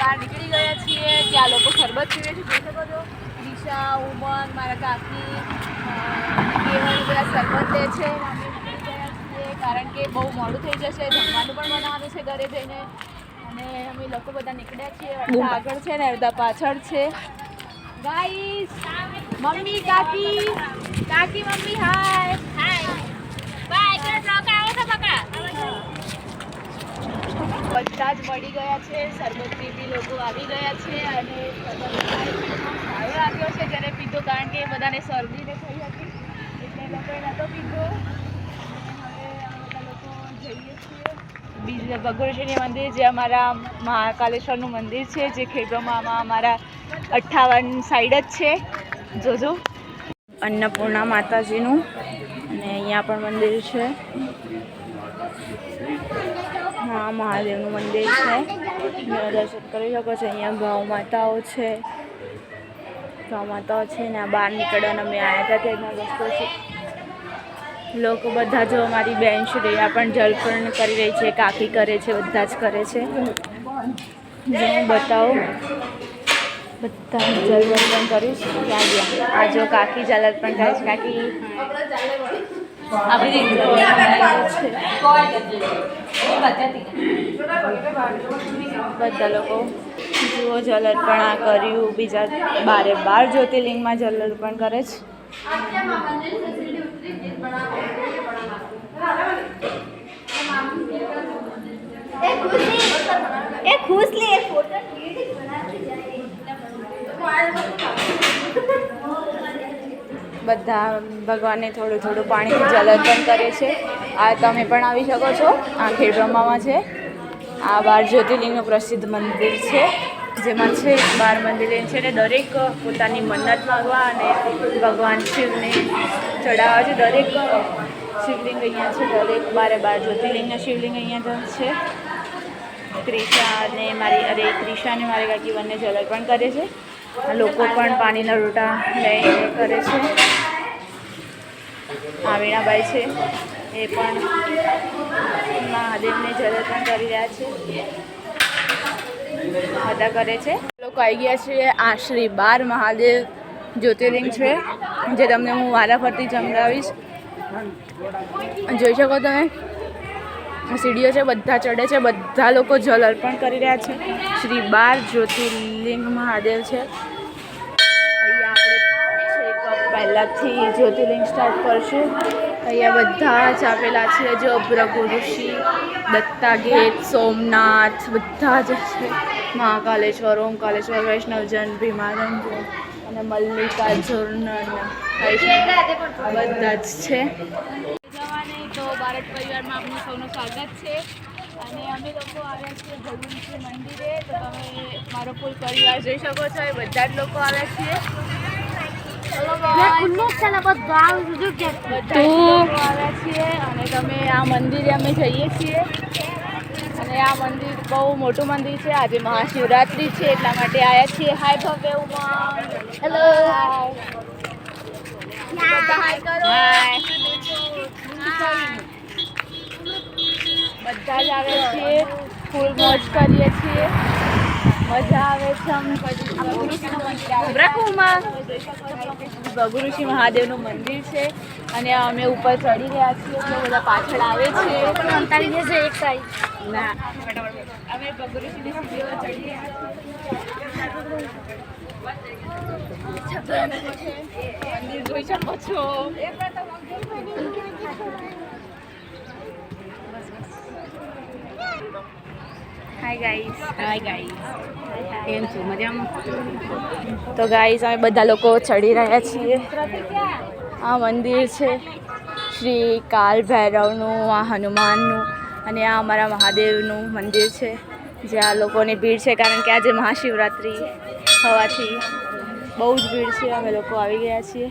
બહાર નીકળી ગયા છીએ. ત્યાં લોકો શરબત પીવે છે, જોઈ શકો છો. દિશા, ઉમંગ, મારા કાકી કેવળ બધા શરબત લે છે. અમે નીકળી ગયા છીએ કારણ કે બહુ મોડું થઈ જશે. જમવાનું પણ બનાવવાનું છે ઘરે જઈને. અને અમે લોકો બધા નીકળ્યા છીએ. અડધા આગળ છે ને અડધા પાછળ છે. ગાઈસ, મમ્મી, કાકી, મમ્મી, હાય બાય. બધા જ મળી ગયા છે. શરબત પીવી લોકો આવી ગયા છે. અને સારો લાગ્યો છે જ્યારે પીધો, કારણ કે બધાને શરદીને થઈ હતી એટલે લોકોએ નહોતો પીધો. અને હવે અમે બધા લોકો જઈએ છીએ બીજા ભગોળેશ્વરી મંદિર, જે અમારા મહાકાલેશ્વરનું મંદિર છે, જે ખેડબ્રહ્મામાં અમારા 58 સાઈડ જ છે. જોજો અન્નપૂર્ણા માતાજીનું, અને અહીંયા પણ મંદિર છે. હા, મહાદેવનું મંદિર છે. દર્શન કરી શકો છો. અહીંયા ગૌ માતાઓ છે. ને આ બહાર નીકળવાના અમે આવ્યા હતા તેના રસ્તો છે. લોકો બધા જો અમારી બેન શ્રેયા પણ જલપર્ણ કરી રહી છે, કાકી કરે છે, બધા જ કરે છે. જો હું બતાવું, બધા જલપર્ણ કરીશ. ક્યાં ગયા? આ જો કાકી જલપર્ણ કરે છે. કાકી બધા લોકો જુઓ જલાર્પણ કર્યું. બીજા 12 જ્યોતિર્લિંગમાં જલાર્પણ કરે છે. બધા ભગવાનને થોડું થોડું પાણીથી જલાર્પણ કરે છે. આ તમે પણ આવી શકો છો. આ ખેડબ્રહ્મામાં છે. આ 12 જ્યોતિર્લિંગનું પ્રસિદ્ધ મંદિર છે, જેમાં છે 12 મંદિર છે ને દરેક પોતાની મન્નત માગવા અને ભગવાન શિવને ચડાવવા છે. દરેક શિવલિંગ અહીંયા છે. દરેક 12 જ્યોતિર્લિંગના શિવલિંગ અહીંયા છે. ક્રિશા અને મારી કાકી બંને જલાર્પણ કરે છે. લોકો પણ પાણીના લોટા લઈને કરે છે. આ વીણાબાઈ છે, એ પણ મહાદેવને જલાર્પણ કરી રહ્યા છે. બધા કરે છે. લોકો આવી ગયા છે. આ શ્રી 12 મહાદેવ જ્યોતિર્લિંગ છે, જે તમને હું વારાફરતી સમજાવીશ. જોઈ શકો તમે, સીડીઓ છે, બધા ચડે છે. બધા લોકો જલ અર્પણ કરી રહ્યા છે. શ્રી 12 જ્યોતિર્લિંગ મહાદેવ છે. અહીંયા આપણે પહેલાંથી જ્યોતિર્લિંગ સ્ટાર્ટ કરશું. અહીંયા બધા જ આપેલા છે. જો ભૃગુ ઋષિ, દત્તા ગેટ, સોમનાથ, બધા જ છે. મહાકાલેશ્વર, ઓમકાલેશ્વર, વૈષ્ણવજન, ભીમાનંદ અને મલ્લિકાર્જુન બધા જ છે. તો ભારત પરિવારમાં આપનું સૌનું સ્વાગત છે. અને અમે લોકો આવ્યા છીએ ભગવંતજી મંદિરે. તો તમે મારો ફૂલ પરિવાર જોઈ શકો છો. એ બધા જ લોકો આવ્યા છીએ. બધા લોકો આવ્યા છીએ. અને તમે આ મંદિરે અમે જઈએ છીએ. અને આ મંદિર બહુ મોટું મંદિર છે. આજે મહાશિવરાત્રિ છે, એટલા માટે આવ્યા છીએ. હાય ભવ્ય ઉમા, હેલો, બધા હાય કરો. બધા જ આવે છીએ, ફૂલ મોજ કરીએ છીએ, મજા આવે છે. ભગુઋષિ મહાદેવનું મંદિર છે. અને અમે ઉપર ચડી રહ્યા છીએ. તો બધા પાછળ આવે છે. એક સાઈડ ના, અમે ભગુઋષિની સીડીઓ ચડી રહ્યા છીએ. મંદિર જોઈ શકો છો. Hi guys. કેમ છો? મજામાં? તો ગાઈસ, અમે બધા લોકો ચડી રહ્યા છીએ. આ મંદિર છે શ્રી કાલ ભૈરવનું, આ હનુમાનનું, અને આ અમારા મહાદેવનું મંદિર છે. જ્યાં લોકોની ભીડ છે, કારણ કે આજે મહાશિવરાત્રિ હોવાથી બહુ જ ભીડ છે. અમે લોકો આવી ગયા છીએ.